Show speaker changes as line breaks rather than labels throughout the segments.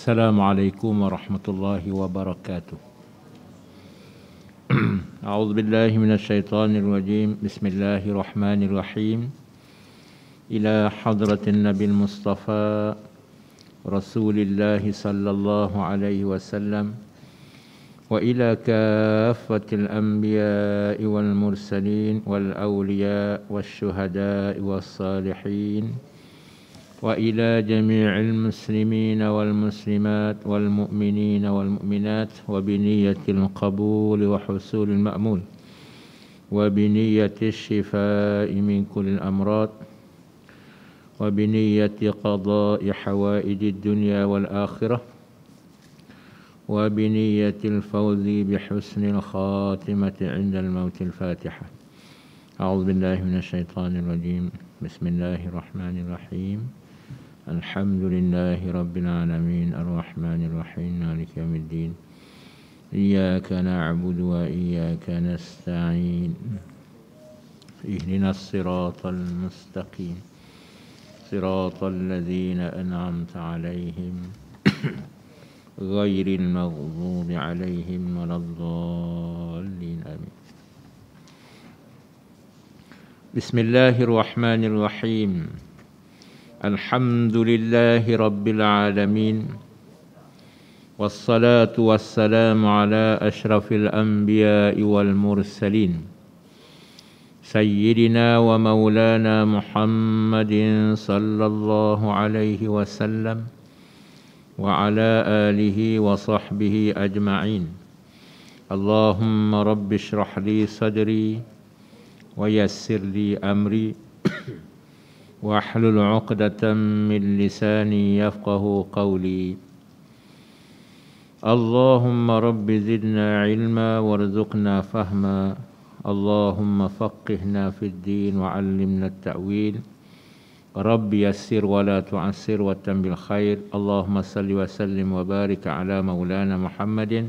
Assalamualaikum warahmatullahi wabarakatuh. A'udzu billahi minasyaitonir rajim. Bismillahirrahmanirrahim. Ila hadratin Nabil Mustafa Rasulillah sallallahu alaihi wasallam wa ila kaffatil anbiya'i wal mursalin wal awliya wasyuhada'i was salihin وإلى جميع المسلمين والمسلمات والمؤمنين والمؤمنات وبنية القبول وحصول المأمول وبنية الشفاء من كل الأمراض وبنية قضاء حوائج الدنيا والآخرة وبنية الفوز بحسن الخاتمة عند الموت. الفاتحة. أعوذ بالله من الشيطان الرجيم. بسم الله الرحمن الرحيم. الحمد لله رب العالمين الرحمن الرحيم مالك يوم الدين إياك نعبد وإياك نستعين اهدنا الصراط المستقيم صراط الذين أنعمت عليهم غير المغضوب عليهم ولا الضالين آمين. بسم الله الرحمن الرحيم. الحمد لله رب العالمين والصلاة والسلام على أشرف الأنبياء والمرسلين سيدنا ومولانا محمد صلى الله عليه وسلم وعلى آله وصحبه أجمعين. اللهم رب اشرح لي صدري ويسر لي أمري واحلل عقدة من لساني يفقه قولي. اللهم رب زدنا علما وارزقنا فهما. اللهم فقهنا في الدين وعلمنا التأويل. رب يسر ولا تعسر وتم بالخير. اللهم صل وسلم وبارك على مولانا محمد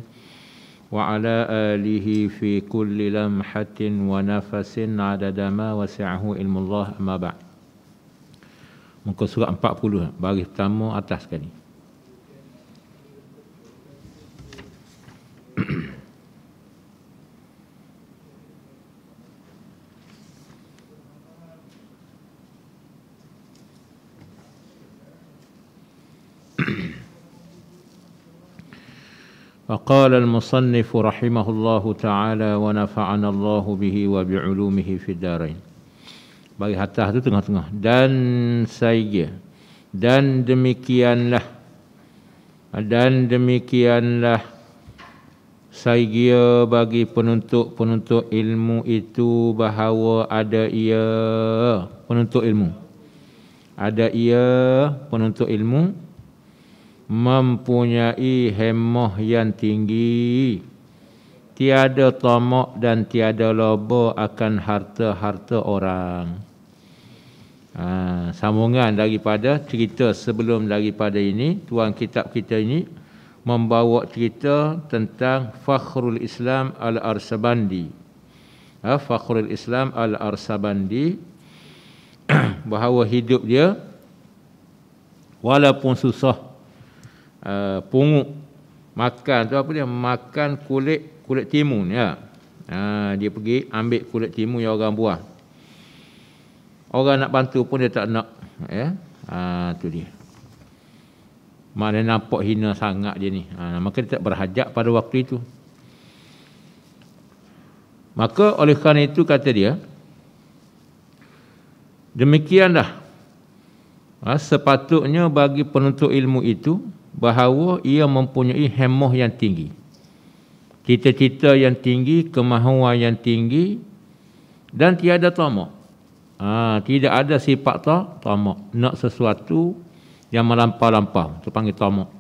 وعلى آله في كل لمحة ونفس عدد ما وسعه علم الله. أما بعد. Muka surat 40 baris pertama atas sekali. وقال المصنف رحمه الله تعالى ونفعنا الله به وبعلومه في الدارين. Bagi atas tu tengah-tengah. Dan saya. Dan demikianlah saya bagi penuntut ilmu itu bahawa ada ia penuntut ilmu mempunyai hemah yang tinggi, tiada tamak dan tiada loba akan harta-harta orang. Sambungan daripada cerita sebelum daripada ini, tuan kitab kita ini membawa cerita tentang Fakhrul Islam Al-Arsabandi. Fakhrul Islam Al-Arsabandi bahawa hidup dia walaupun susah, pungut, makan tu apa dia? Makan kulit timun ya. Dia pergi ambil kulit timun yang orang buah. Orang nak bantu pun dia tak nak ya. Tu dia. Mana nampak hina sangat dia ni. Maka dia tak berhajat pada waktu itu. Maka oleh kerana itu kata dia, demikianlah sepatutnya bagi penuntut ilmu itu bahawa ia mempunyai hemah yang tinggi, cita-cita yang tinggi, kemahuan yang tinggi, dan tiada tamak. Tidak ada sifat tamak, nak sesuatu yang melampau-lampau, itu panggil tamak.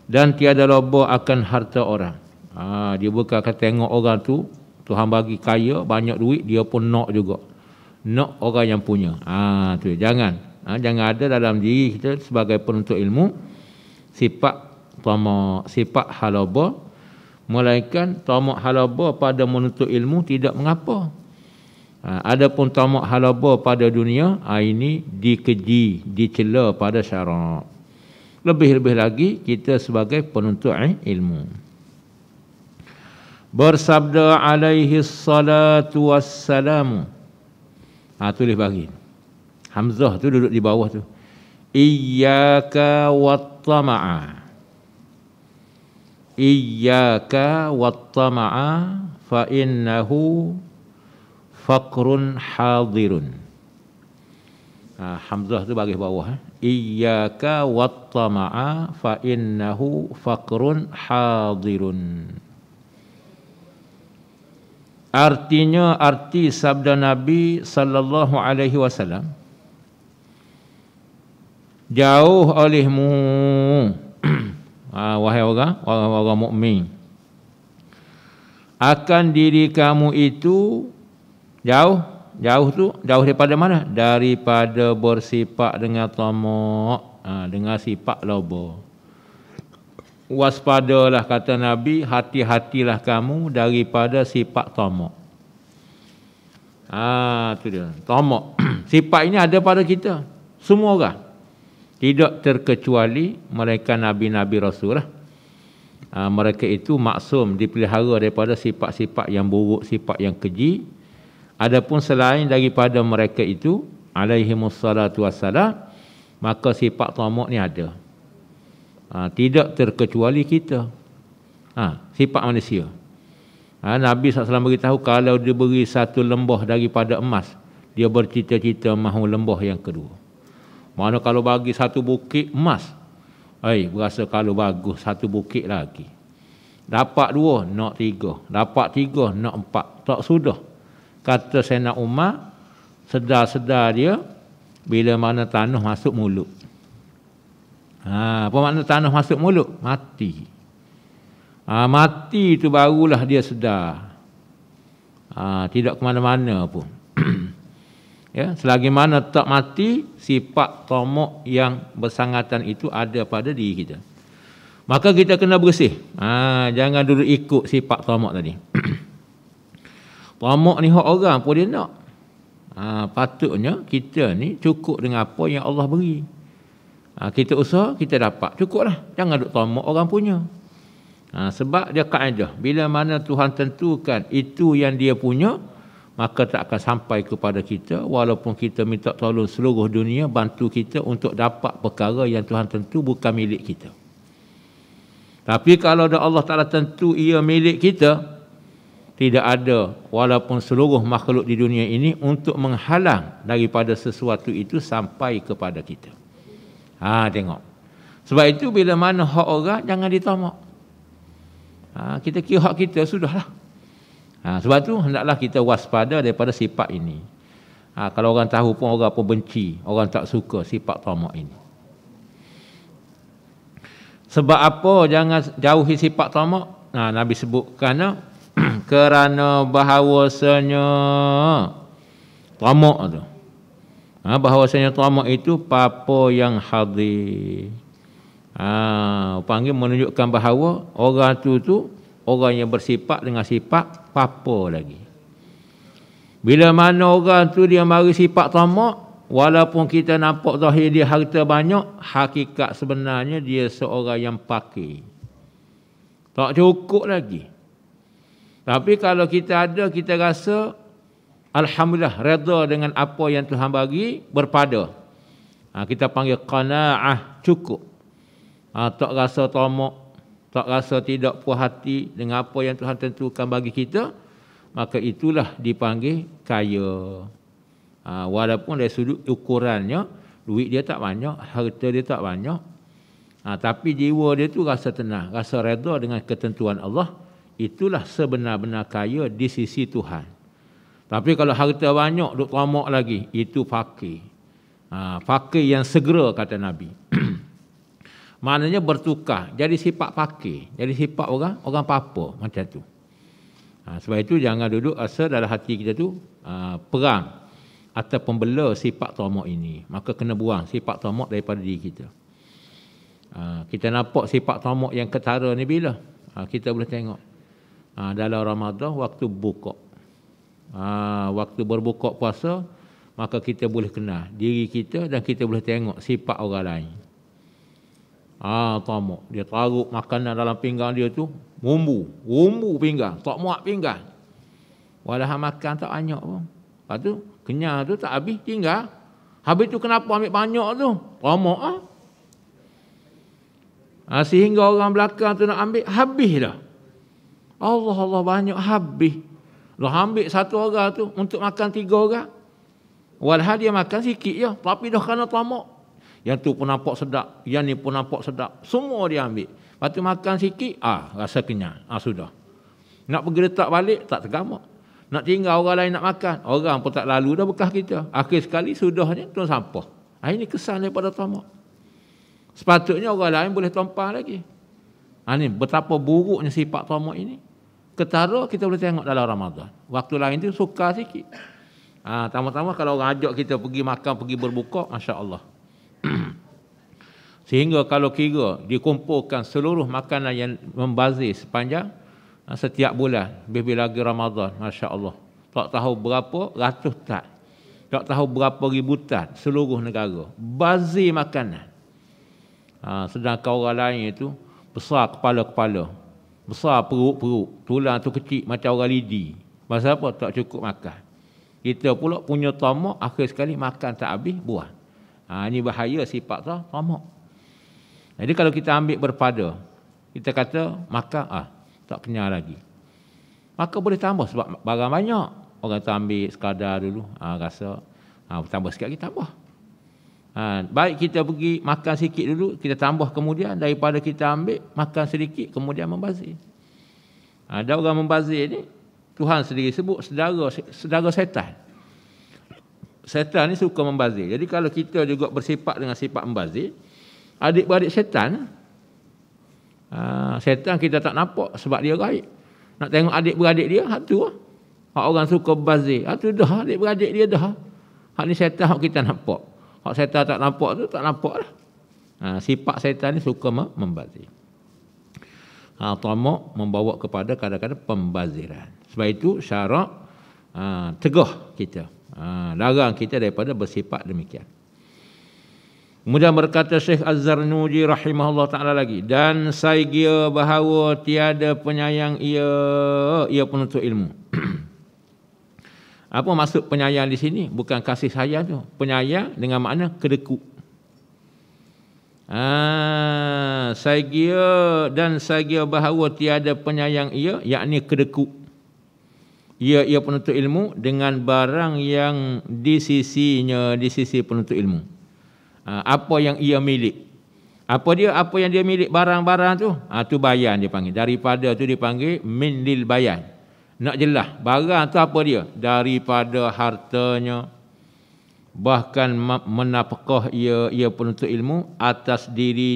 Dan tiada loba akan harta orang. Dia bukan akan tengok orang tu, Tuhan bagi kaya, banyak duit, dia pun nak juga. Nak orang yang punya. Tu jangan. Jangan ada dalam diri kita sebagai penuntut ilmu sifat tamak, sifat halaba, melainkan tamak halaba pada menuntut ilmu tidak mengapa. Adapun tamak halaba pada dunia, ini dikeji, dicela pada syarak. Lebih-lebih lagi kita sebagai penuntut ilmu. Bersabda alaihi salatu wassalamu. Tulis bagi. Hamzah tu duduk di bawah tu. Iyyaka wattama'a. Iyyaka wattama'a fa innahu faqrun hadirun. Hamzah tu bagi bawah. Iyyaka wattama'a fa innahu faqrun hadirun. Artinya, arti sabda Nabi sallallahu alaihi wasallam, jauh olehmu wahai orang mukmin, akan diri kamu itu jauh daripada mana? Daripada bersifat dengan tamak, dengan sifat loba. Waspadalah, kata Nabi, hati-hatilah kamu daripada sifat tamak. Tu dia, tamak. Sifat ini ada pada kita, semua orang. Tidak terkecuali mereka Nabi-Nabi Rasul lah. Mereka itu maksum, dipelihara daripada sifat-sifat yang buruk, sifat yang keji. Adapun selain daripada mereka itu, alaihimussalatu wassalam, maka sifat tamak ni ada. Tidak terkecuali kita. Sifat manusia. Nabi SAW beritahu, kalau dia beri satu lembah daripada emas, dia bercita-cita mahu lembah yang kedua. Mana kalau bagi satu bukit emas, berasa kalau bagus satu bukit lagi. Dapat dua, nak tiga. Dapat tiga, nak empat. Tak sudah. Kata Sayyidina Umar, sedar-sedar dia bila mana tanah masuk mulut. Apa makna tanah masuk mulut? Mati. Mati itu barulah dia sedar. Tidak ke mana-mana pun. Ya, selagi mana tak mati, sifat tamak yang bersangatan itu ada pada diri kita. Maka kita kena bersih. Jangan dulu ikut sifat tamak tadi. Tamak ni hak orang pun dia nak. Patutnya kita ni cukup dengan apa yang Allah beri. Kita usaha, kita dapat. Cukuplah. Jangan duk tamak orang punya. Sebab dia kaedah. Bila mana Tuhan tentukan itu yang dia punya, maka tak akan sampai kepada kita. Walaupun kita minta tolong seluruh dunia bantu kita untuk dapat perkara yang Tuhan tentu bukan milik kita. Tapi kalau Allah Ta'ala tentu ia milik kita, tidak ada walaupun seluruh makhluk di dunia ini untuk menghalang daripada sesuatu itu sampai kepada kita. Tengok. Sebab itu bila mana hak orang, jangan ditamak. Kita kira hak kita, sudahlah. Sebab itu hendaklah kita waspada daripada sifat ini. Kalau orang tahu pun orang pun benci, orang tak suka sifat tamak ini. Sebab apa jangan jauhi sifat tamak? Nabi sebutkan kerana bahawasanya tamak tu. Bahawasanya tamak itu papa yang hadir. Panggil menunjukkan bahawa orang tu orang yang bersifat dengan sifat papa lagi. Bila mana orang tu dia mari sifat tamak, walaupun kita nampak zahir dia harta banyak, hakikat sebenarnya dia seorang yang pakir. Tak cukup lagi. Tapi kalau kita ada, kita rasa alhamdulillah, redha dengan apa yang Tuhan bagi, berpada. Kita panggil qanaah, cukup. Tak rasa tamak, tak rasa tidak puas hati dengan apa yang Tuhan tentukan bagi kita, maka itulah dipanggil kaya. Walaupun dari sudut ukurannya, duit dia tak banyak, harta dia tak banyak, tapi jiwa dia tu rasa tenang, rasa redha dengan ketentuan Allah. Itulah sebenar-benar kaya di sisi Tuhan. Tapi kalau harta banyak, duk tamak lagi, itu fakir. Fakir yang segera, kata Nabi. Maknanya bertukar, jadi sifat fakir, jadi sifat orang papa macam tu. Sebab itu jangan duduk asa dalam hati kita tu perang atau pembela sifat tamak ini. Maka kena buang sifat tamak daripada diri kita. Kita nampak sifat tamak yang ketara ni bila? Kita boleh tengok dalam Ramadan waktu buka. Waktu berbuka puasa, maka kita boleh kenal diri kita dan kita boleh tengok sifat orang lain. Tamak. Dia taruh makanan dalam pinggang dia tu, rumbu pinggang, tak muat pinggang. Walhal makan tak banyak pun. Lepas tu, kenyang tu tak habis, tinggal. Habis tu kenapa ambil banyak tu? Tamak sehingga orang belakang tu nak ambil, habis dah. Allah banyak habis. Dah ambil satu orang tu untuk makan 3 orang. Walhal dia makan sikit je, tapi dah kena tamak. Yang tu pun nampak sedap, yang ni pun nampak sedap. Semua dia ambil. Lepas tu makan sikit, rasa kenyang. Sudah. Nak pergi letak balik, tak tergamak. Nak tinggal orang lain nak makan, orang pun tak lalu dah bekas kita. Akhir sekali sudahnya tuan sampah. Ini kesan daripada tamak. Sepatutnya orang lain boleh tumpah lagi. Ini betapa buruknya sifat tamak ini. Ketara kita boleh tengok dalam Ramadan. Waktu lain tu suka sikit. Tama-tama kalau orang ajak kita pergi makan, pergi berbuka, Masya Allah. Sehingga kalau kira dikumpulkan seluruh makanan yang membazir sepanjang setiap bulan, lebih lagi Ramadan, Masya Allah, tak tahu berapa ratus tan, tak tahu berapa ribu tan seluruh negara bazir makanan. Sedangkan orang lain itu besar kepala-kepala, besar perut-perut, tulang tu kecil macam orang lidi. Pasal apa? Tak cukup makan. Kita pula punya tamak, akhir sekali makan tak habis, buang. Ini bahaya sifat tamak. Jadi kalau kita ambil berpada, kita kata makan, tak kenyang lagi. Maka boleh tambah sebab barang banyak. Orang tu ambil sekadar dulu, rasa tambah sikit lagi tambah. Baik kita pergi makan sikit dulu, kita tambah kemudian, daripada kita ambil makan sedikit kemudian membazir. Ada orang membazir ni, Tuhan sendiri sebut saudara setan. Setan ni suka membazir. Jadi kalau kita juga bersifat dengan sifat membazir, adik-beradik setan, setan kita tak nampak sebab dia gaib. Nak tengok adik-beradik dia, tu lah. Hak orang suka membazir, tu dah adik-beradik dia dah. Hak ni setan hak kita nampak. Hak setan tak nampak tu, tak nampak lah. Sifat setan ni suka membazir. Tamak membawa kepada kadang-kadang pembaziran. Sebab itu syarak tegah kita. Larang kita daripada bersifat demikian. Kemudian berkata Syekh Az-Zarnuji rahimahullah ta'ala lagi, dan saya kira bahawa tiada penyayang ia penuntut ilmu. Apa maksud penyayang di sini? Bukan kasih sayang tu. Penyayang dengan makna kedekut. Saya kira bahawa tiada penyayang yakni kedekut. Ia penuntut ilmu dengan barang yang di sisi penuntut ilmu. Apa yang ia milik. Apa yang dia milik, barang-barang tu, tu bayan dia panggil. Daripada tu dipanggil min lil bayan. Nak jelas barang tu apa dia? Daripada hartanya, bahkan menafkah ia penuntut ilmu atas diri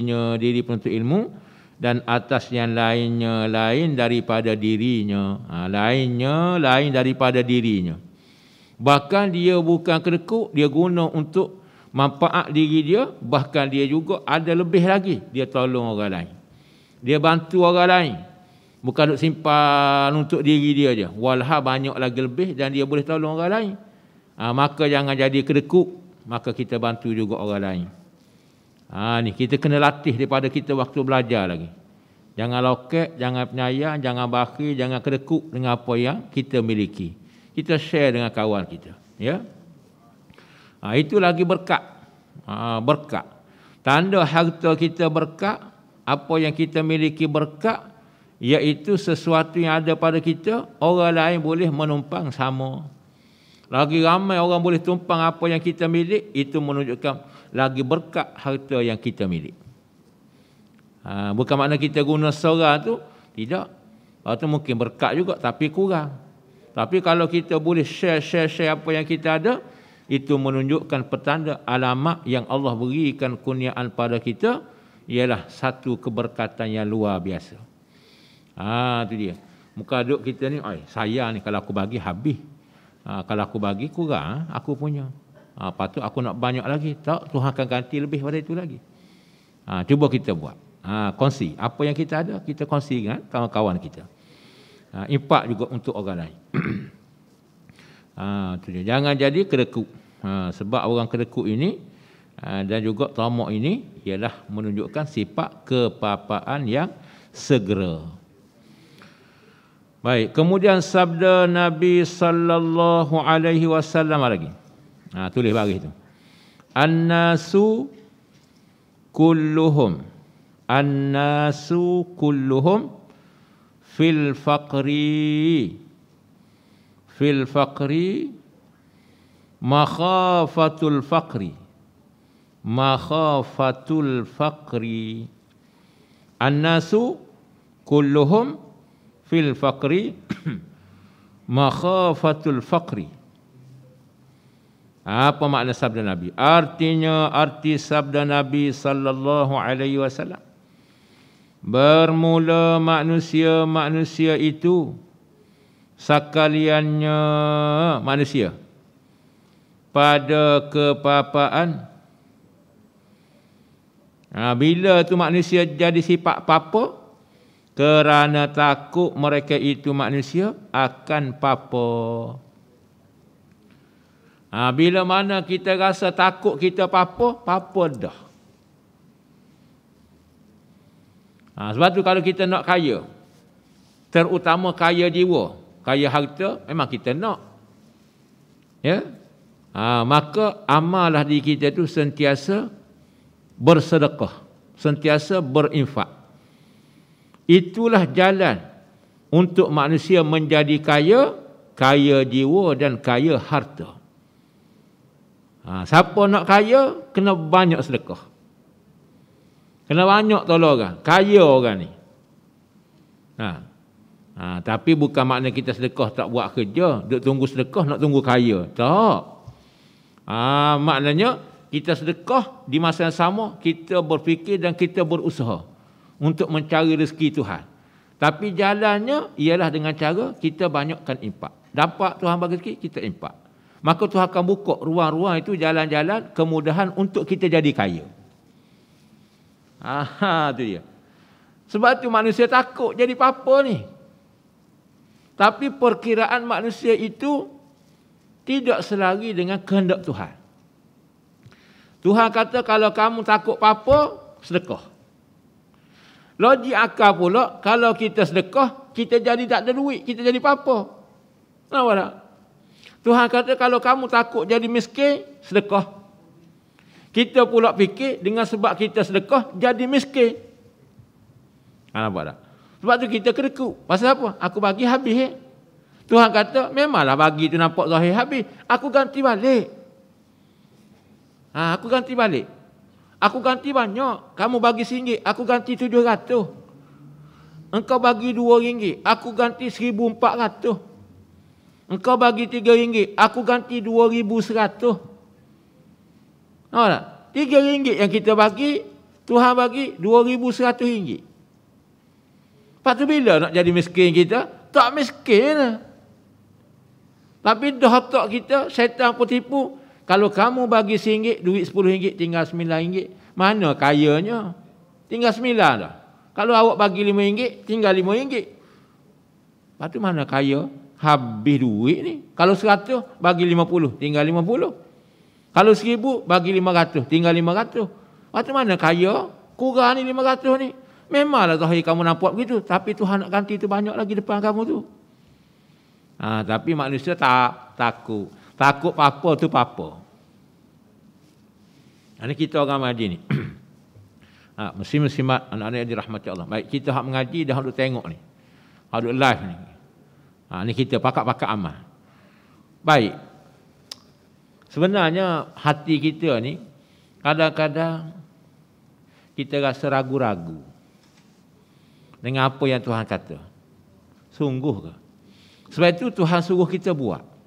penuntut ilmu, dan atas yang lain daripada dirinya. Lain daripada dirinya. Bahkan dia bukan kedekut, dia guna untuk manfaat diri dia, bahkan dia juga ada lebih lagi, dia tolong orang lain, dia bantu orang lain, bukan duk simpan untuk diri dia je, walhal banyak lagi lebih dan dia boleh tolong orang lain. Maka jangan jadi kedekut, maka kita bantu juga orang lain. Ni kita kena latih daripada kita waktu belajar lagi. Jangan loket, jangan penyayang, jangan bakhil, jangan kedekut dengan apa yang kita miliki. Kita share dengan kawan kita, ya. Itu lagi berkat. Berkat. Tanda harta kita berkat, apa yang kita miliki berkat, iaitu sesuatu yang ada pada kita, orang lain boleh menumpang sama. Lagi ramai orang boleh tumpang apa yang kita milik, itu menunjukkan lagi berkat harta yang kita milik. Bukan makna kita guna seorang tu, tidak. Itu mungkin berkat juga, tapi kurang. Tapi kalau kita boleh share apa yang kita ada, itu menunjukkan petanda alamat yang Allah berikan kurniaan pada kita, ialah satu keberkatan yang luar biasa. Itu dia. Muka duk kita ni, sayang ni kalau aku bagi habis. Kalau aku bagi kurang, aku punya. Patut aku nak banyak lagi. Tak, Tuhan akan ganti lebih pada itu lagi. Cuba kita buat. Kongsi. Apa yang kita ada, kita kongsi dengan kawan-kawan kita. Impak juga untuk orang lain. Itu dia. Jangan jadi kedekut. Sebab orang kedekut ini dan juga tamak ini, ialah menunjukkan sifat kepapaan yang segera. Baik, kemudian sabda Nabi sallallahu alaihi wasallam lagi. Tulis bagi itu. An-nasu kulluhum fil faqri makhafatul faqri an-nasu kulluhum fil faqri makhafatul faqri. Apa makna sabda Nabi? Arti sabda Nabi sallallahu alaihi wasallam, bermula manusia itu sekaliannya manusia pada kepapaan. Bila tu manusia jadi sifat papa? Kerana takut mereka itu manusia akan papa. Bila mana kita rasa takut kita papa dah. Sebab tu kalau kita nak kaya, terutama kaya jiwa, kaya harta, memang kita nak. Ya? Maka amallah diri kita tu sentiasa bersedekah, sentiasa berinfak. Itulah jalan untuk manusia menjadi kaya jiwa dan kaya harta. Siapa nak kaya, kena banyak sedekah. Kena banyak tolong orang. Kaya orang ni. Tapi bukan makna kita sedekah tak buat kerja, duk tunggu sedekah nak tunggu kaya. Tak. Maknanya kita sedekah di masa yang sama kita berfikir dan kita berusaha untuk mencari rezeki Tuhan. Tapi jalannya ialah dengan cara kita banyakkan impak. Dapat Tuhan bagi rezeki, kita impak. Maka Tuhan akan buka ruang-ruang itu, jalan-jalan kemudahan untuk kita jadi kaya. Itu dia. Sebab tu manusia takut jadi apa ni. Tapi perkiraan manusia itu tidak selari dengan kehendak Tuhan. Tuhan kata kalau kamu takut apa, sedekah. Logik akal pula, kalau kita sedekah, kita jadi tak ada duit, kita jadi apa? Nampak tak? Tuhan kata kalau kamu takut jadi miskin, sedekah. Kita pula fikir dengan sebab kita sedekah, jadi miskin. Nampak tak? Sebab tu kita kedekut. Pasal apa? Aku bagi habis. Tuhan kata, memanglah bagi tu nampak zahir habis. Aku ganti balik. Aku ganti balik. Aku ganti banyak. Kamu bagi RM1, aku ganti RM700. Engkau bagi RM2, aku ganti RM1,400. Engkau bagi RM3, aku ganti RM2,100. Nampak tak? RM3 yang kita bagi, Tuhan bagi RM2,100. Lepas tu bila nak jadi miskin kita? Tak miskin lah. Tapi dah otak kita, syaitan pun tipu. Kalau kamu bagi RM1, duit RM10 tinggal RM9. Mana kayanya? Tinggal RM9 dah. Kalau awak bagi RM5, tinggal RM5. Lepas tu mana kaya? Habis duit ni. Kalau 100, bagi 50, tinggal 50. Kalau 1000, bagi 500, tinggal 500. Lepas tu mana kaya? Kurang ni 500 ni. Memanglah zahir kamu nampak begitu. Tapi Tuhan nak ganti tu banyak lagi depan kamu tu. Tapi manusia takut. Takut apa tu apa. Ini kita orang mengaji ni. Muslim-muslimat, anak-anak yang dirahmati Allah. Baik, kita hak mengaji dah duk tengok ni. Hak duk live ni. Ni kita pakat-pakat amal. Baik. Sebenarnya hati kita ni kadang-kadang kita rasa ragu-ragu dengan apa yang Tuhan kata. Sungguh ke? Sebab itu Tuhan suruh kita buat.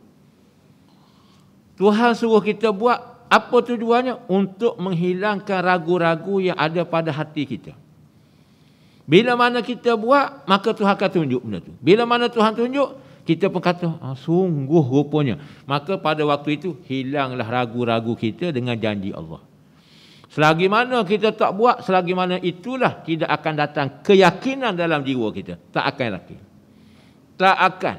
Tuhan suruh kita buat, apa tujuannya? Untuk menghilangkan ragu-ragu yang ada pada hati kita. Bila mana kita buat, maka Tuhan akan tunjuk benda tu. Bila mana Tuhan tunjuk, kita pun kata, sungguh rupanya. Maka pada waktu itu, hilanglah ragu-ragu kita dengan janji Allah. Selagi mana kita tak buat, selagi mana itulah tidak akan datang keyakinan dalam jiwa kita. Tak akan yakin. Tak akan.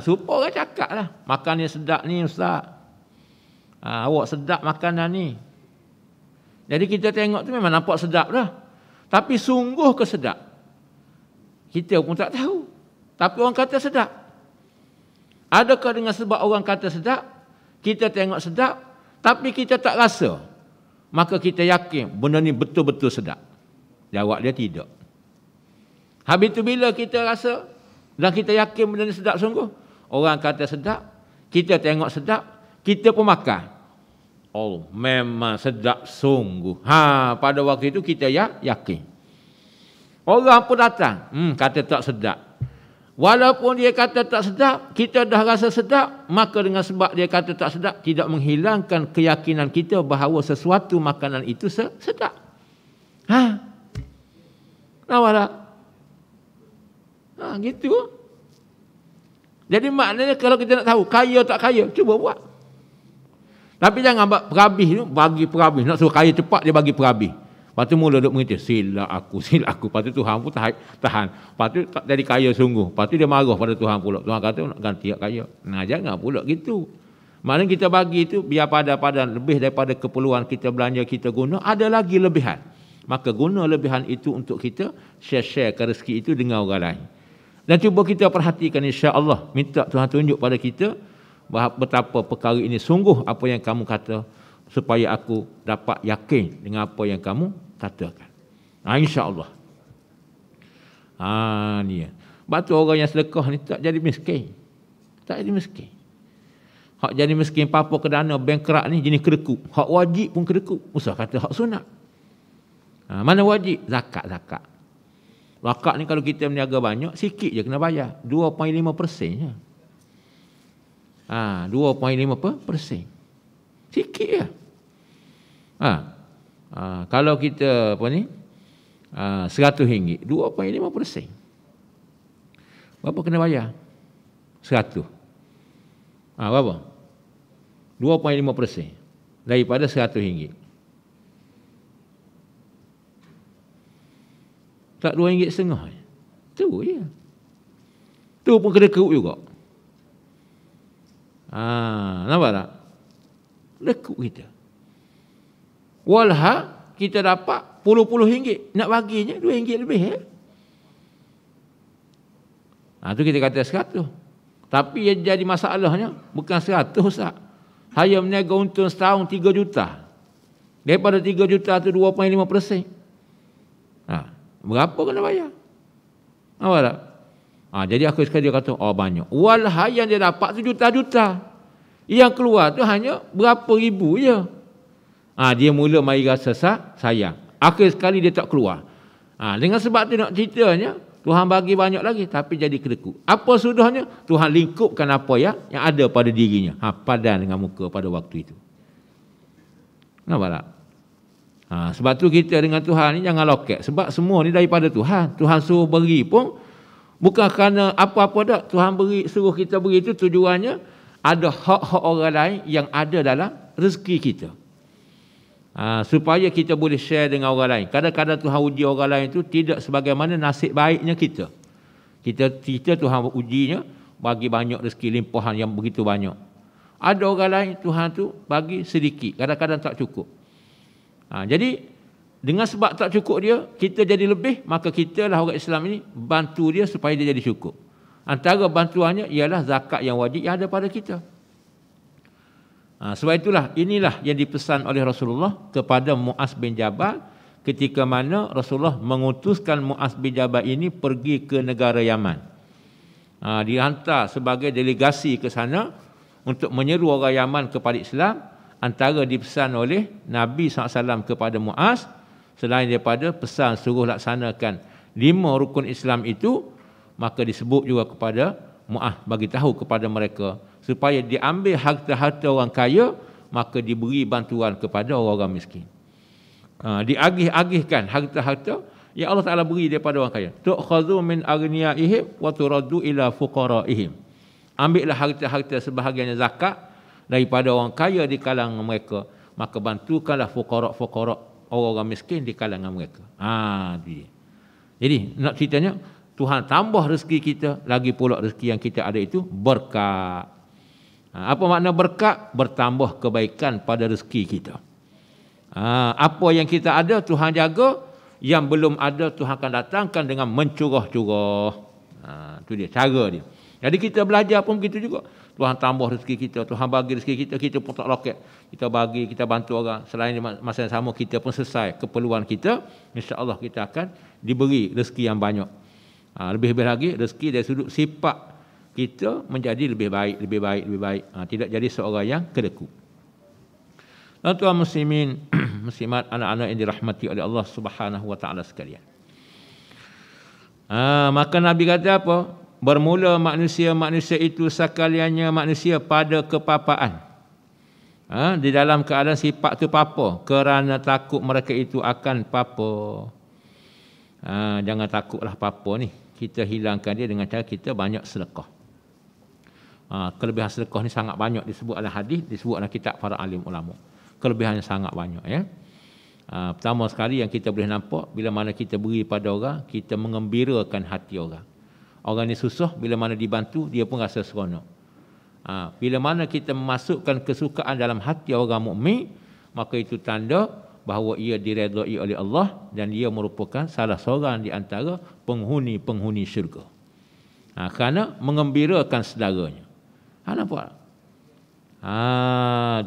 Supaya orang cakap lah. Makan yang sedap ni Ustaz. Awak sedap makanan ni. Jadi kita tengok tu memang nampak sedap dah. Tapi sungguh ke sedap? Kita pun tak tahu. Tapi orang kata sedap. Adakah dengan sebab orang kata sedap, kita tengok sedap, tapi kita tak rasa? Maka kita yakin benda ni betul-betul sedap. Jawab dia tidak. Habis tu bila kita rasa dan kita yakin benda ni sedap sungguh, orang kata sedap, kita tengok sedap, kita pun makan. Oh, memang sedap sungguh. Pada waktu itu kita yakin. Orang pun datang, kata tak sedap. Walaupun dia kata tak sedap, kita dah rasa sedap, maka dengan sebab dia kata tak sedap, tidak menghilangkan keyakinan kita bahawa sesuatu makanan itu sedap. Nampak tak? Gitu. Jadi maknanya kalau kita nak tahu kaya tak kaya, cuba buat. Tapi jangan perhabis tu, bagi perhabis. Nak suruh kaya cepat, dia bagi perhabis. Lepas tu mula duk mengingat, silap aku. Lepas tu Tuhan pun tahan. Lepas tu tak jadi kaya sungguh. Lepas tu dia marah pada Tuhan pula. Tuhan kata nak ganti kaya. Jangan pula gitu. Maknanya kita bagi itu biar padan lebih daripada keperluan kita belanja, kita guna, ada lagi lebihan. Maka guna lebihan itu untuk kita share-sharekan rezeki itu dengan orang lain. Dan cuba kita perhatikan, insya-Allah, minta Tuhan tunjuk pada kita betapa perkara ini sungguh apa yang kamu kata, supaya aku dapat yakin dengan apa yang kamu katakan. InsyaAllah. Ni. Sebab tu orang yang sedekah ni tak jadi miskin. Tak jadi miskin. Hak jadi miskin apa kedana bankrupt ni jenis kedekut. Hak wajib pun kedekut. Usah kata hak sunat. Mana wajib? Zakat. Zakat ni kalau kita meniaga banyak, sikit je kena bayar. 2.5% je. 2.5%. Sikit je. Kalau kita RM100, 2.5%. Berapa kena bayar? 100. Berapa? 2.5% daripada RM100. Tak RM2.50. Tu je. Tu pun kena keruk juga. Nampak tak? Lekuk kita. Walha kita dapat puluh-puluh ringgit. Nak baginya RM2 lebih. Tu kita kata 100. Tapi yang jadi masalahnya bukan 100, Ustaz. Saya meniaga untung setahun 3 juta. Daripada 3 juta tu 2.5%. Berapa kena bayar? Nampak tak? Jadi akhir sekali dia kata, banyak. Walha yang dia dapat tu juta-juta. Yang keluar tu hanya berapa ribu je. Dia mula mari rasa sayang. Akhir sekali dia tak keluar. Dengan sebab tu nak ceritanya, Tuhan bagi banyak lagi tapi jadi kedekut. Apa sudahnya? Tuhan lingkupkan apa yang ada pada dirinya. Padan dengan muka pada waktu itu. Nampak tak? Sebab tu kita dengan Tuhan ni jangan loket. Sebab semua ni daripada Tuhan. Tuhan suruh beri pun bukan kerana apa-apa dah. Tuhan suruh kita beri itu tujuannya ada hak-hak orang lain yang ada dalam rezeki kita. Supaya kita boleh share dengan orang lain. Kadang-kadang Tuhan uji orang lain itu tidak sebagaimana nasib baiknya kita. Kita Tuhan ujinya bagi banyak rezeki limpahan yang begitu banyak. Ada orang lain Tuhan tu bagi sedikit, kadang-kadang tak cukup. Jadi dengan sebab tak cukup dia, kita jadi lebih, maka kita lah orang Islam ini bantu dia supaya dia jadi cukup. Antara bantuannya ialah zakat yang wajib yang ada pada kita. Sebab inilah yang dipesan oleh Rasulullah kepada Muaz bin Jabal ketika mana Rasulullah mengutuskan Muaz bin Jabal ini pergi ke negara Yaman. Dihantar sebagai delegasi ke sana untuk menyeru orang Yaman kepada Islam. Antara dipesan oleh Nabi SAW kepada Muaz, selain daripada pesan suruh laksanakan 5 rukun Islam itu, maka disebut juga kepada Muaz bagi tahu kepada mereka supaya diambil harta-harta orang kaya, maka diberi bantuan kepada orang-orang miskin. Diagih-agihkan harta-harta yang Allah Ta'ala beri daripada orang kaya. Tu'khadhu min aghniyaihim wa turaddu ila fuqaraihim. Ambillah harta-harta sebahagiannya zakat daripada orang kaya di kalangan mereka, maka bantukanlah fuqara'-fuqara', orang-orang miskin di kalangan mereka. Dia. Jadi nak ceritanya, Tuhan tambah rezeki kita, lagi pula rezeki yang kita ada itu berkat. Apa makna berkat? Bertambah kebaikan pada rezeki kita. Apa yang kita ada Tuhan jaga, yang belum ada Tuhan akan datangkan dengan mencurah-curah. Itu dia cara dia. Jadi kita belajar pun begitu juga. Tuhan tambah rezeki kita, Tuhan bagi rezeki kita, kita pun tak loket. Kita bagi, kita bantu orang. Selain masa yang sama kita pun selesai keperluan kita, insya-Allah kita akan diberi rezeki yang banyak. Lebih-lebih lagi rezeki dari sudut sifat kita menjadi lebih baik. Tidak jadi seorang yang kedekut. Tuan muslimin, muslimat, anak-anak yang dirahmati oleh Allah Subhanahu wa taala sekalian. Maka Nabi kata apa? Bermula manusia itu sekaliannya manusia pada kepapaan. Di dalam keadaan sifat tu papa, kerana takut mereka itu akan papa. Jangan takutlah papa ni. Kita hilangkan dia dengan cara kita banyak sedekah. Kelebihan sedekah ni sangat banyak disebut dalam hadis, disebut dalam kitab para alim ulama. Kelebihannya sangat banyak ya. Pertama sekali yang kita boleh nampak, bila mana kita beri pada orang, kita mengembirakan hati orang. Orang ni susah, bila mana dibantu, dia pun rasa seronok. Bila mana kita memasukkan kesukaan dalam hati orang mukmin, maka itu tanda bahawa ia diredai oleh Allah dan ia merupakan salah seorang di antara penghuni syurga. Kerana mengembirakan saudaranya. Nampak?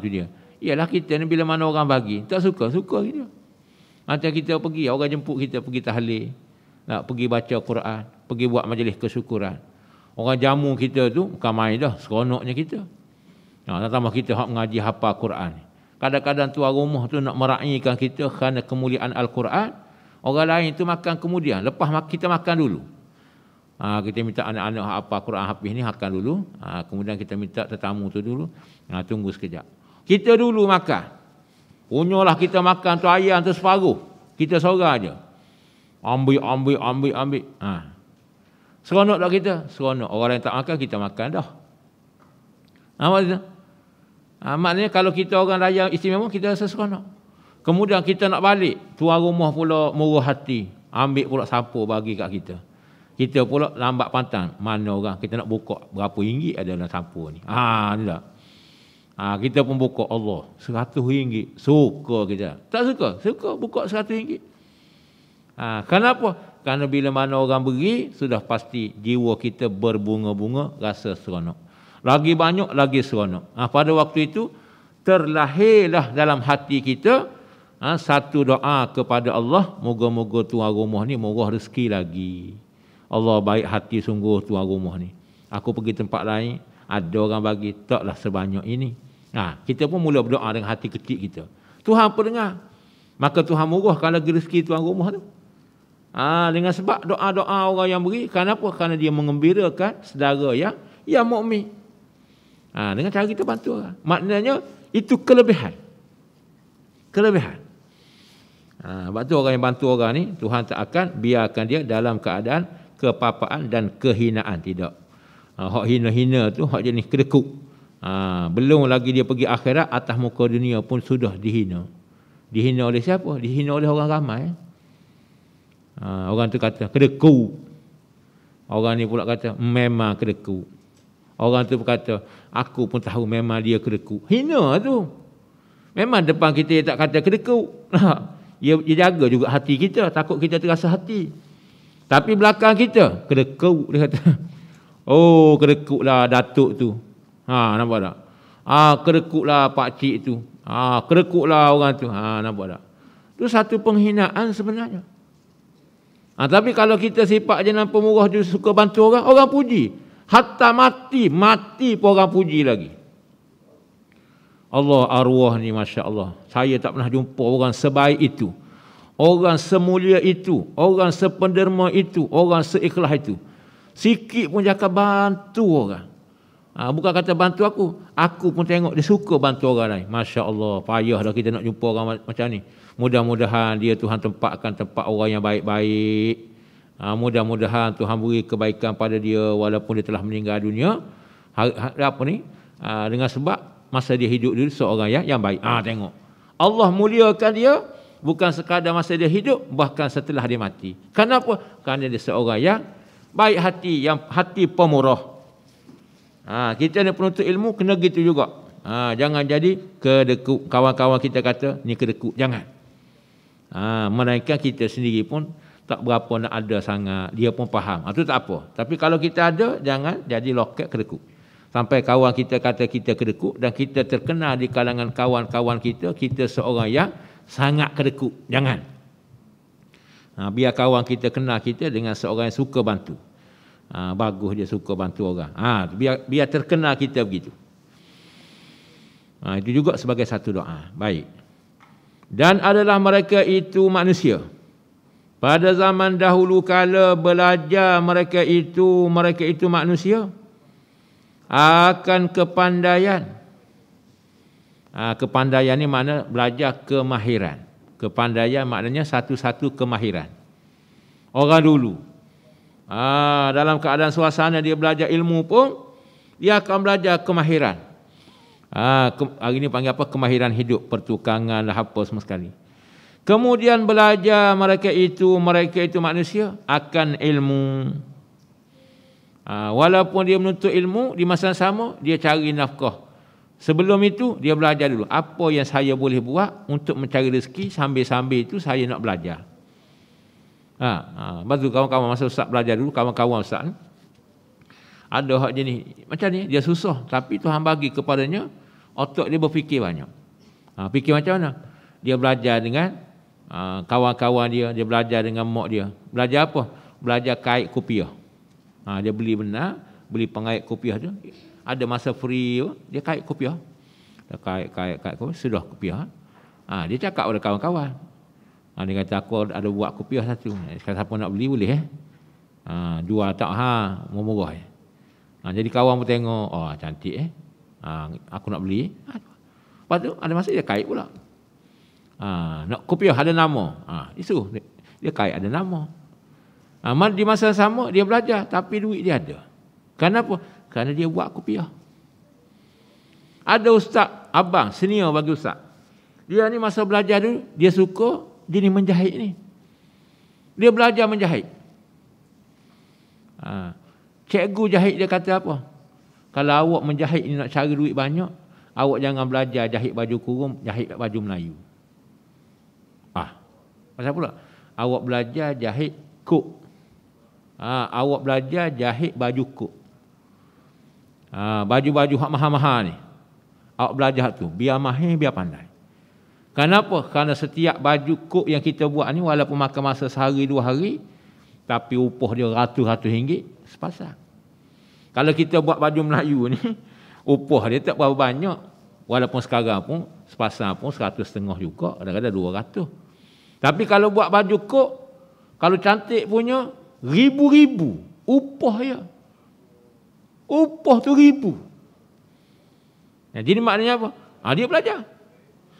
Itu dia. Ialah kita ni bila mana orang bagi, tak suka kita. Macam kita pergi, orang jemput kita pergi tahlil, nak pergi baca Quran, pergi buat majlis kesyukuran. Orang jamu kita tu bukan main dah, seronoknya kita. Tambah kita hak mengaji hafal Quran. Kadang-kadang tuan rumah tu nak meraihkan kita kerana kemuliaan Al-Quran. Orang lain tu makan kemudian, lepas kita makan dulu. Kita minta anak-anak hafal Quran habis ni makan dulu. Kemudian kita minta tetamu tu dulu. Tunggu sekejap. Kita dulu makan. Punyalah kita makan tu ayam tu separuh. Kita sorang je. Ambil. Seronok tak kita? Seronok. Orang lain tak makan, kita makan dah. Maknanya kalau kita orang raya istimewa, kita rasa seronok. Kemudian kita nak balik. Tuan rumah pula murah hati. Ambil pula sapu bagi kat kita. Kita pula lambat pantang. Mana orang kita nak buka berapa ringgit ada dalam sapu ni. Ni tak. Kita pun buka Allah RM100. Suka kita. Tak suka? Suka buka RM100. Kenapa? Kerana bila mana orang beri, sudah pasti jiwa kita berbunga-bunga, rasa seronok. Lagi banyak, lagi seronok. Pada waktu itu, terlahirlah dalam hati kita satu doa kepada Allah. Moga-moga tuan rumah ni murah rezeki lagi. Allah baik hati sungguh tuan rumah ni. Aku pergi tempat lain, ada orang bagi, taklah sebanyak ini. Kita pun mula berdoa dengan hati kecil kita. Tuhan pun dengar. Maka Tuhan murahkan lagi rezeki tuan rumah tu. Dengan sebab doa-doa orang yang beri. Kenapa? Kerana dia mengembirakan saudara yang mukmin. Dengan cara kita bantu orang. Maknanya itu kelebihan. Sebab tu orang yang bantu orang ni, Tuhan tak akan biarkan dia dalam keadaan kepapaan dan kehinaan. Tidak. Hak hina-hina tu hak jenis kedekut. Belum lagi dia pergi akhirat, atas muka dunia pun sudah dihina. Dihina oleh siapa? Dihina oleh orang ramai. Orang tu kata kedekut. Orang ni pula kata memang kedekut. Orang tu berkata aku pun tahu memang dia kedekut. Hina tu. Memang depan kita dia tak kata kedekut. Dia jaga juga hati kita, takut kita terasa hati. Tapi belakang kita kedekut, dia kata. Oh, kedekutlah datuk tu. Nampak tak? Kedekutlah pakcik tu. Kedekutlah orang tu. Nampak tak? Itu satu penghinaan sebenarnya. Tapi kalau kita sifat jenam pemurah dia suka bantu orang puji. Hatta mati pun orang puji lagi. Allah arwah ni Masya Allah. Saya tak pernah jumpa orang sebaik itu. Orang semulia itu. Orang sependerma itu. Orang seikhlas itu. Sikit pun jangan bantu orang. Bukan kata bantu aku pun tengok dia suka bantu orang lain. Masya Allah, payah dah kita nak jumpa orang macam ni. Mudah-mudahan dia Tuhan tempatkan tempat orang yang baik-baik. Mudah-mudahan Tuhan beri kebaikan pada dia walaupun dia telah meninggal dunia. Dengan sebab masa dia hidup dulu seorang yang baik. Tengok. Allah muliakan dia bukan sekadar masa dia hidup, bahkan setelah dia mati. Kenapa? Kerana dia seorang yang baik hati, yang hati pemurah. Kita ni penuntut ilmu kena gitu juga. Jangan jadi kedekut. Kawan-kawan kita kata ni kedekut, jangan. Melainkan kita sendiri pun tak berapa nak ada sangat, dia pun faham. Itu tak apa. Tapi kalau kita ada, jangan jadi loket kedekut. Sampai kawan kita kata kita kedekut dan kita terkenal di kalangan kawan-kawan kita seorang yang sangat kedekut. Jangan. Biar kawan kita kenal kita dengan seorang yang suka bantu. Bagus dia suka bantu orang. Biar terkenal kita begitu. Itu juga sebagai satu doa. Baik. Dan adalah mereka itu manusia. Pada zaman dahulu kala belajar mereka itu manusia akan kepandaian. Kepandaian ni makna belajar kemahiran. Kepandaian maknanya satu-satu kemahiran. Orang dulu dalam keadaan suasana dia belajar ilmu pun dia akan belajar kemahiran. Hari ini panggil apa? Kemahiran hidup, pertukangan lah apa semua sekali. Kemudian belajar mereka itu manusia akan ilmu. Walaupun dia menuntut ilmu, di masa sama dia cari nafkah. Sebelum itu dia belajar dulu. Apa yang saya boleh buat untuk mencari rezeki, sambil-sambil itu saya nak belajar. Lepas tu kawan-kawan masa Ustaz belajar dulu, kawan-kawan Ustaz ada hak jenis macam ni, dia susah. Tapi Tuhan bagi kepadanya, otak dia berfikir banyak. Fikir macam mana? Dia belajar dengan kawan-kawan dia belajar dengan mak dia. Belajar apa? Belajar kait kopiah. Dia beli beli pengait kopiah tu. Ada masa free tu, dia kait kopiah. Dia kait kopiah, sudah kopiah. Dia cakap pada kawan-kawan. Dia kata aku ada buat kopiah satu. Kalau siapa nak beli boleh jual tak murah. Jadi kawan pun tengok, cantik aku nak beli. Lepas tu ada masa dia kait pula. Nak kopiah ada nama. Isu dia kait ada nama. Di masa sama dia belajar tapi duit dia ada. Kenapa? Kerana dia buat kopiah. Ada ustaz abang senior bagi ustaz. Dia ni masa belajar dulu dia suka jenis menjahit ni. Dia belajar menjahit. Cikgu jahit dia kata apa? Kalau awak menjahit ni nak cari duit banyak, awak jangan belajar jahit baju kurung, jahit baju Melayu. Pasal pula? Awak belajar jahit kok. Awak belajar jahit baju kok. Baju-baju hak mahal-mahal ni. Awak belajar tu. Biar mahir, biar pandai. Kenapa? Kerana setiap baju kok yang kita buat ni, walaupun makan masa sehari, 2 hari, tapi upah dia ratus-ratus ringgit sepasang. Kalau kita buat baju Melayu ni, upah dia tak berapa banyak. Walaupun sekarang pun, sepasang pun 150 juga, kadang-kadang 200. Tapi kalau buat baju kok, kalau cantik punya, ribu-ribu upah dia. Upah tu ribu. Jadi maknanya apa? Dia belajar.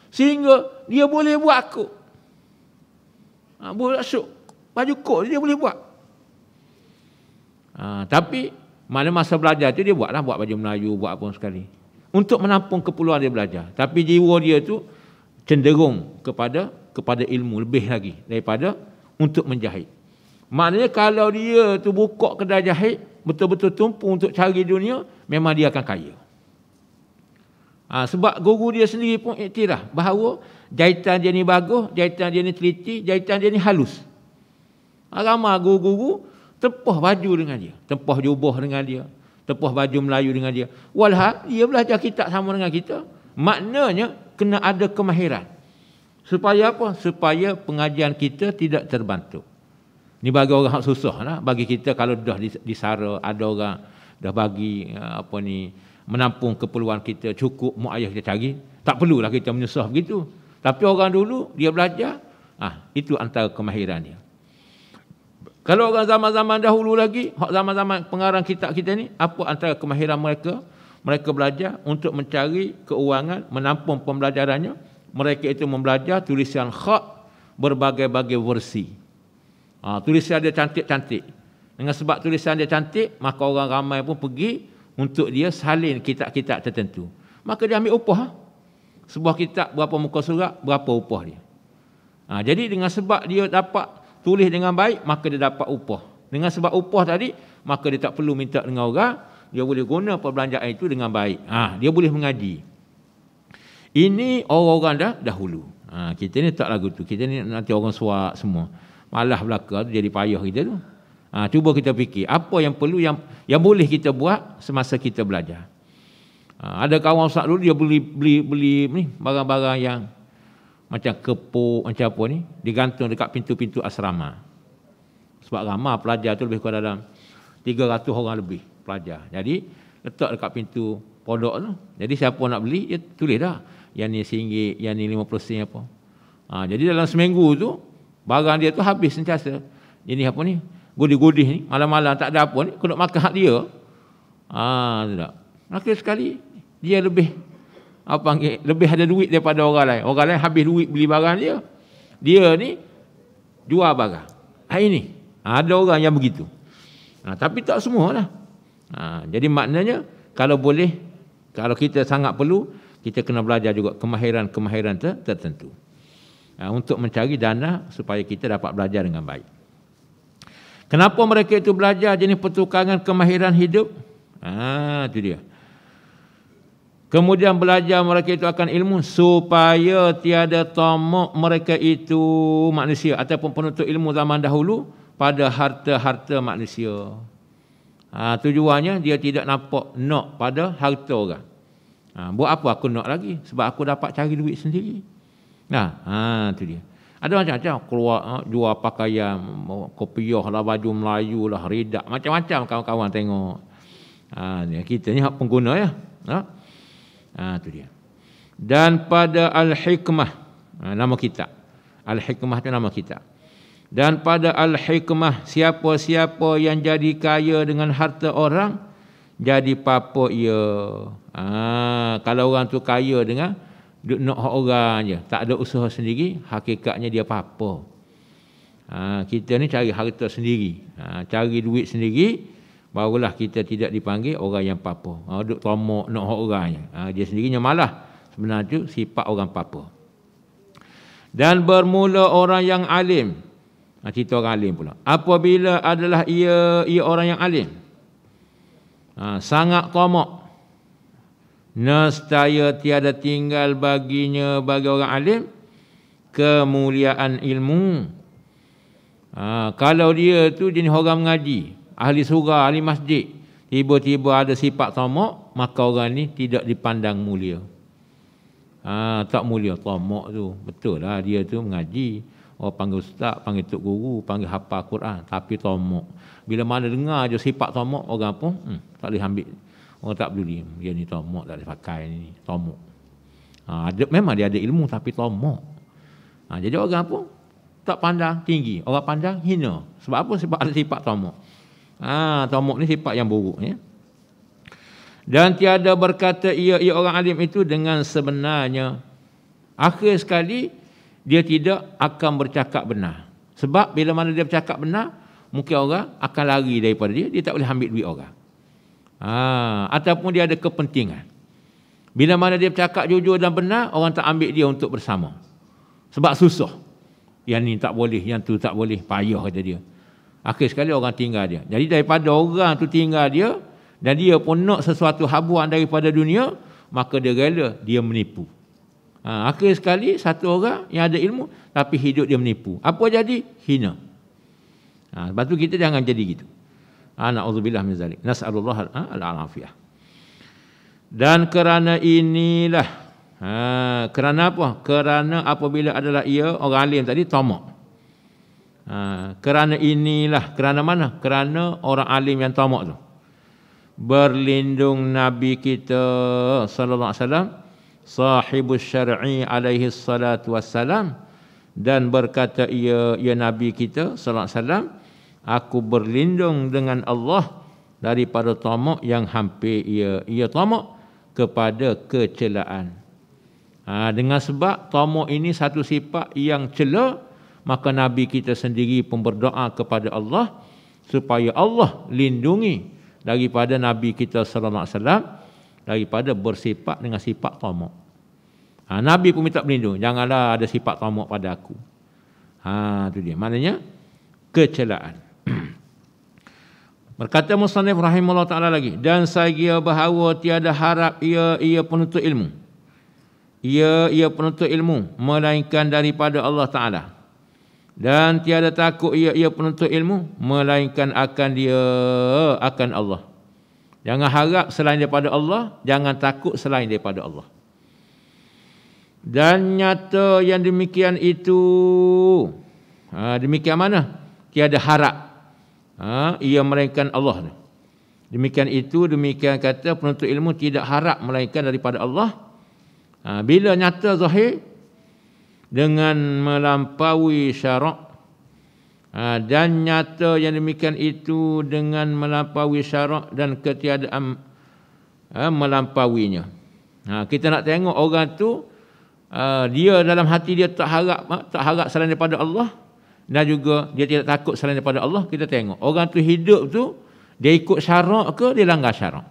Sehingga dia boleh buat kok. Boleh sok. Baju kok dia boleh buat. Tapi mana masa belajar tu dia buat baju Melayu, buat apa sekali. Untuk menampung keperluan dia belajar. Tapi jiwa dia tu cenderung kepada ilmu lebih lagi daripada untuk menjahit. Maknanya kalau dia tu buka kedai jahit, betul-betul tumpu untuk cari dunia, memang dia akan kaya. Sebab guru dia sendiri pun iktiraf bahawa jahitan dia ni bagus, jahitan dia ni teliti, jahitan dia ni halus. Ramai guru-guru tempah baju dengan dia, tempah jubah dengan dia, tempah baju Melayu dengan dia. Walhal dia belajar kitab sama dengan kita. Maknanya kena ada kemahiran. Supaya apa? Supaya pengajian kita tidak terbantu. Ni bagi orang yang susah lah. Bagi kita kalau dah disara, ada orang dah bagi menampung keperluan kita, cukup mak ayah kita cari, tak perlulah kita menyusah begitu. Tapi orang dulu dia belajar, itu antara kemahiran dia. Kalau orang zaman-zaman dahulu lagi, zaman-zaman pengarang kitab kita ni, apa antara kemahiran mereka? Mereka belajar untuk mencari keuangan, menampung pembelajarannya. Mereka itu membelajar tulisan khat berbagai-bagai versi. Tulisan dia cantik-cantik. Dengan sebab tulisan dia cantik, maka orang ramai pun pergi untuk dia salin kitab-kitab tertentu. Maka dia ambil upah. Sebuah kitab berapa muka surat, berapa upah dia. Jadi dengan sebab dia dapat tulis dengan baik, maka dia dapat upah. Dengan sebab upah tadi, maka dia tak perlu minta dengan orang. dia boleh guna perbelanjaan itu dengan baik. Dia boleh mengaji. Ini orang-orang dahulu. Kita ni tak lagu tu. Kita ni nanti orang suak semua. Malah belaka tu jadi payah kita tu. Cuba kita fikir apa yang perlu yang boleh kita buat semasa kita belajar. Ada kawan ustaz dulu dia beli ni barang-barang yang macam kepuk macam apa ni digantung dekat pintu-pintu asrama. Sebab ramai pelajar tu lebih kurang dalam 300 orang lebih pelajar. Jadi letak dekat pintu pondok tu. Jadi siapa nak beli dia tulis dah. Yang ni RM1, yang ni 50 sen apa. Jadi dalam seminggu tu barang dia tu habis sentiasa. Ini apa ni? Godih-godih ni, malam-malam tak ada apa ni, aku nak makan hak dia. Tak. Akhir sekali dia lebih lebih ada duit daripada orang lain. Orang lain habis duit beli barang dia. Dia ni jual barang. Ini ada orang yang begitu. Tapi tak semualah. Jadi maknanya kalau boleh, kalau kita sangat perlu, kita kena belajar juga kemahiran-kemahiran tertentu. Untuk mencari dana supaya kita dapat belajar dengan baik. Kenapa mereka itu belajar jenis pertukaran kemahiran hidup? Itu dia. Kemudian belajar mereka itu akan ilmu supaya tiada tamak mereka itu manusia ataupun penuntut ilmu zaman dahulu pada harta-harta manusia. Tujuannya dia tidak nampak nak pada harta orang. Buat apa aku nak lagi? Sebab aku dapat cari duit sendiri. Itu dia. Ada macam-macam keluar jual pakaian, kopiah lah, baju Melayu lah, ridak, macam-macam kawan-kawan tengok. Kita ni hak pengguna ya. Itu dia. Dan pada Al-Hikmah, nama kitab. Al-Hikmah itu nama kitab. Dan pada Al-Hikmah, siapa-siapa yang jadi kaya dengan harta orang, jadi papa ia. Kalau orang tu kaya dengan nak hak orang je, tak ada usaha sendiri, hakikatnya dia papa. Kita ni cari harta sendiri, cari duit sendiri, barulah kita tidak dipanggil orang yang papa. Duk tomok nak hak orang je. Dia sendirinya malah sebenarnya tu sifat orang papa. Dan bermula orang yang alim. Cerita orang alim pula. Apabila adalah ia orang yang alim, sangat tamak, nescaya tiada tinggal baginya bagi orang alim kemuliaan ilmu. Kalau dia tu jenis orang mengaji, ahli surah, ahli masjid, tiba-tiba ada sifat tamak, maka orang ni tidak dipandang mulia. Tak mulia, tamak tu. Betul lah dia tu mengaji, orang panggil ustaz, panggil tok guru, panggil hafal Quran, tapi tamak. Bila mana dengar je sifat tamak, orang pun tak boleh ambil. Orang tak peduli, dia ni tamak, tak boleh pakai ni, tamak. Memang dia ada ilmu tapi tamak. Jadi orang pun tak pandang tinggi, orang pandang hina. Sebab apa? Sebab ada sifat tamak. Tamak ni sifat yang buruk ya. Dan tiada berkata ia orang alim itu dengan sebenarnya. Akhir sekali dia tidak akan bercakap benar. Sebab bila mana dia bercakap benar, mungkin orang akan lari daripada dia, dia tak boleh ambil duit orang. Ataupun dia ada kepentingan. Bila mana dia bercakap jujur dan benar, orang tak ambil dia untuk bersama. Sebab susah. Yang ni tak boleh, yang tu tak boleh, payah kata dia. Akhir sekali orang tinggal dia. Jadi daripada orang tu tinggal dia, dan dia pun nak sesuatu habuan daripada dunia, maka dia rela dia menipu. Akhir sekali satu orang yang ada ilmu tapi hidup dia menipu. Apa jadi? Hina. Sebab tu kita jangan jadi gitu. Na'udzubillah min zalik. Nas'alullah al-afiyah. Dan kerana inilah, kerana apa? Kerana apabila adalah ia orang alim tadi tamak. Kerana inilah, kerana mana? Kerana orang alim yang tamak tu. Berlindung Nabi kita sallallahu alaihi wasallam, sahibus syar'i alaihi salatu wassalam, dan berkata ia Nabi kita sallallahu alaihi wasallam, aku berlindung dengan Allah daripada tamak yang hampir ia tamak kepada kecelaan. Dengan sebab tamak ini satu sifat yang cela, maka Nabi kita sendiri pun berdoa kepada Allah supaya Allah lindungi daripada Nabi kita sallallahu alaihi wasallam daripada bersifat dengan sifat tamak. Nabi pun minta berlindung, janganlah ada sifat tamak pada aku. Itu dia. Maknanya kecelaan. Berkata musannif rahimahullah ta'ala lagi, dan saya bahawa tiada harap ia penuntut ilmu. Ia penuntut ilmu, melainkan daripada Allah Ta'ala. Dan tiada takut ia penuntut ilmu, melainkan akan Allah. Jangan harap selain daripada Allah, jangan takut selain daripada Allah. Dan nyata yang demikian itu, demikian mana? Tiada harap. Ia melainkan Allah. Demikian itu, demikian kata penuntut ilmu tidak harap melainkan daripada Allah. Bila nyata zahir dengan melampaui syarak, dan nyata yang demikian itu dengan melampaui syarak dan ketiadaan melampauinya. Kita nak tengok orang tu, dia dalam hati dia tak harap selain daripada Allah, dan juga dia tidak takut selain daripada Allah. Kita tengok orang tu hidup tu, dia ikut syarak ke dia langgar syarak.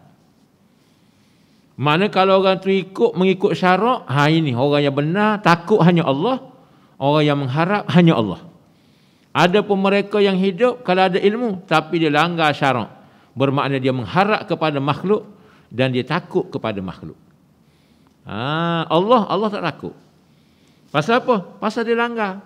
Mana kalau orang tu mengikut syarak, ini orang yang benar, takut hanya Allah, orang yang mengharap hanya Allah. Ada pun mereka yang hidup kalau ada ilmu tapi dia langgar syarak, bermakna dia mengharap kepada makhluk dan dia takut kepada makhluk. Allah tak takut. Pasal apa? Pasal dia langgar.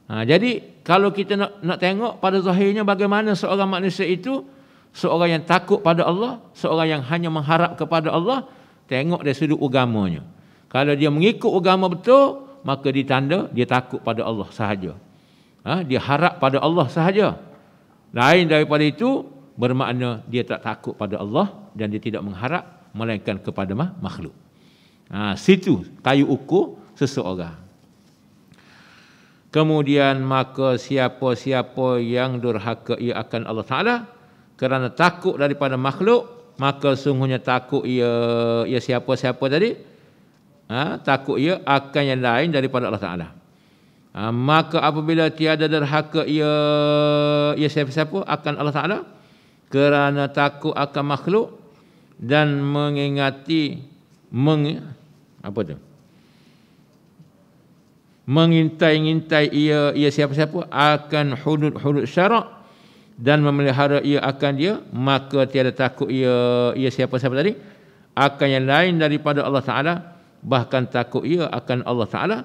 Jadi kalau kita nak tengok pada zahirnya bagaimana seorang manusia itu, seorang yang takut pada Allah, seorang yang hanya mengharap kepada Allah, tengok dari sudut agamanya. Kalau dia mengikut agama betul, maka ditanda dia takut pada Allah sahaja. Dia harap pada Allah sahaja. Lain daripada itu, bermakna dia tak takut pada Allah dan dia tidak mengharap melainkan kepada makhluk. Situ kayu ukur seseorang. Kemudian maka siapa-siapa yang durhaka ia akan Allah Ta'ala kerana takut daripada makhluk, maka sungguhnya takut ia siapa-siapa tadi, takut ia akan yang lain daripada Allah Ta'ala. Maka apabila tiada derhaka ia siapa-siapa akan Allah Ta'ala kerana takut akan makhluk dan mengintai-intai ia siapa-siapa akan hudud syarak dan memelihara ia akan dia, maka tiada takut ia siapa-siapa tadi akan yang lain daripada Allah Ta'ala, bahkan takut ia akan Allah Ta'ala.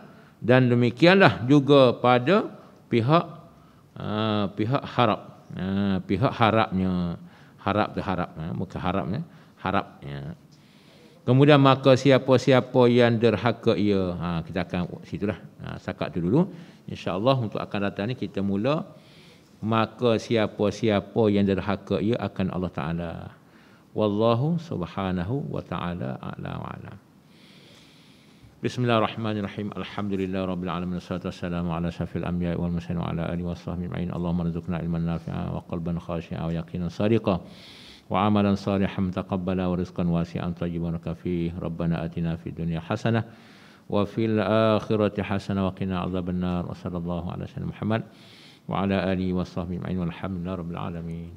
Dan demikianlah juga pada pihak harap, pihak harapnya, bukan harapnya. Kemudian maka siapa-siapa yang derhaka ia, kita akan situlah, sakat tu dulu. InsyaAllah untuk akan datang ni kita mula maka siapa-siapa yang derhaka ia akan Allah Ta'ala. Wallahu subhanahu wa ta'ala a'la wa a'lam. Bismillahirrahmanirrahim. Alhamdulillah rabbil alamin, wassalatu wassalamu ala syafil anbiya wal mursalin wa ala alihi washabbihi ajma'in. Allahumma rzuqna ilman nafi'a wa qalban khashi'a wa yaqinan sadiqa wa amalan salihan taqabbala wa rizqan wasi'an tayyiban kafih. Rabbana atina fid dunya hasanah wa fil akhirati hasanah wa qina adzabannar. Wa sallallahu ala sayyidina Muhammad wa ala alihi washabbihi ajma'in. Walhamdulillahi rabbil alamin.